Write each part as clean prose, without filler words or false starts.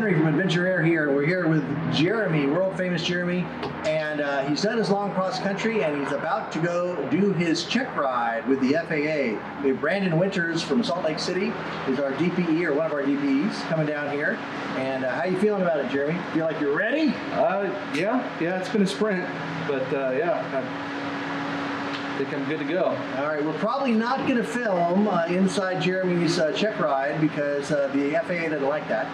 Henry from Adventure Air here. We're here with Jeremy, world famous Jeremy, and he's done his long cross country and he's about to go do his check ride with the FAA. We have Brandon Winters from Salt Lake City, who's our DPE or one of our DPEs coming down here. And how you feeling about it, Jeremy? Feel like you're ready? Yeah, it's been a sprint, but yeah. I think I'm good to go. All right, we're probably not going to film inside Jeremy's check ride because the FAA doesn't like that.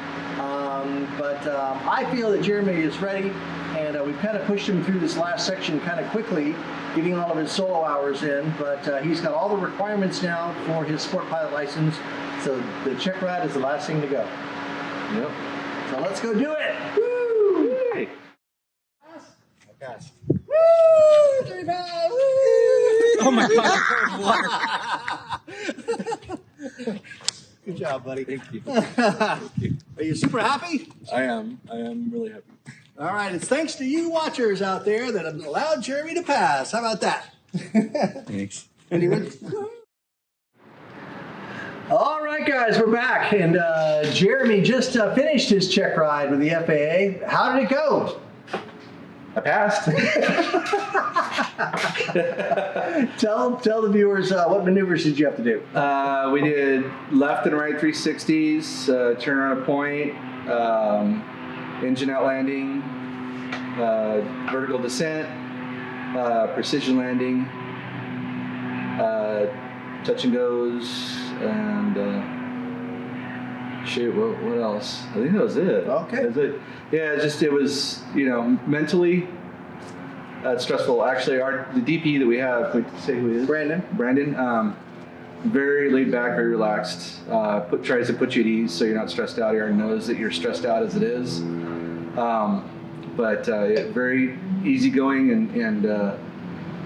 But I feel that Jeremy is ready, and we've kind of pushed him through this last section kind of quickly, getting all of his solo hours in. But he's got all the requirements now for his sport pilot license, so the check ride is the last thing to go. Yep. So let's go do it. Woo! Hey. Pass. Woo! 35! Woo! Oh my God! Good job, buddy. Thank you. Thank you. Are you super happy? I am really happy. All right, it's thanks to you watchers out there that have allowed Jeremy to pass. How about that? Thanks. Anyway. All right, guys, we're back, and Jeremy just finished his check ride with the FAA. How did it go? I passed. Tell the viewers what maneuvers did you have to do? We did left and right 360s, turn around a point, engine out landing, vertical descent, precision landing, touch and goes, and shoot, what else? I think that was it. Okay. That was it. Yeah, it was, mentally stressful. Actually, the DP that we have, can we say who he is? Brandon, very laid back, very relaxed, tries to put you at ease so you're not stressed out. He already knows that you're stressed out as it is. But very easygoing and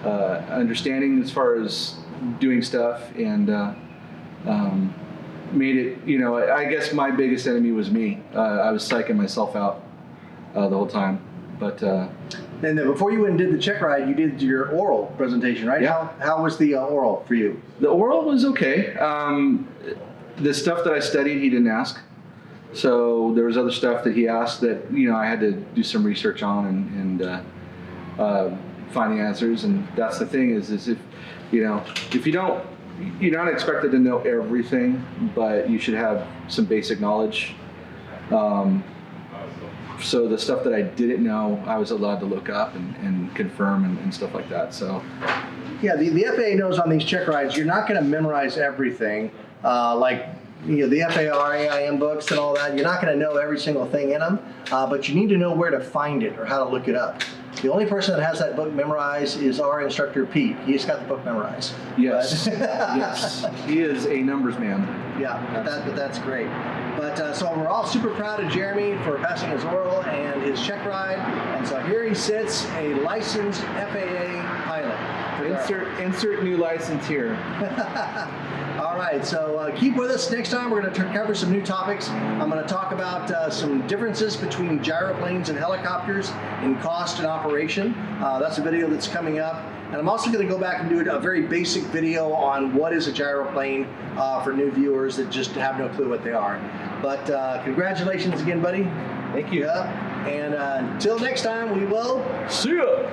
understanding as far as doing stuff, and made it, I guess my biggest enemy was me. I was psyching myself out the whole time. But and then before you went and did the check ride, you did your oral presentation, right? Yeah. How was the oral for you? the oral was okay. The stuff that I studied, he didn't ask. So there was other stuff that he asked that I had to do some research on and find the answers. And that's the thing is if you don't, you're not expected to know everything, but you should have some basic knowledge. So the stuff that I didn't know, I was allowed to look up and confirm and stuff like that. So yeah, the FAA knows on these check rides, you're not going to memorize everything. Like the FAR AIM books and all that, you're not going to know every single thing in them, but you need to know where to find it or how to look it up. The only person that has that book memorized is our instructor, Pete. He's got the book memorized. yes, yes, he is a numbers man. Yeah, but that's great. But so we're all super proud of Jeremy for passing his oral and his check ride. And so here he sits, a licensed FAA pilot. Insert new license here. All right, so keep with us. Next time we're going to cover some new topics. I'm going to talk about some differences between gyroplanes and helicopters in cost and operation. That's a video that's coming up. And I'm also going to go back and do a very basic video on what is a gyroplane for new viewers that just have no clue what they are. But congratulations again, buddy. Thank you. Yeah. And until next time, we will see ya.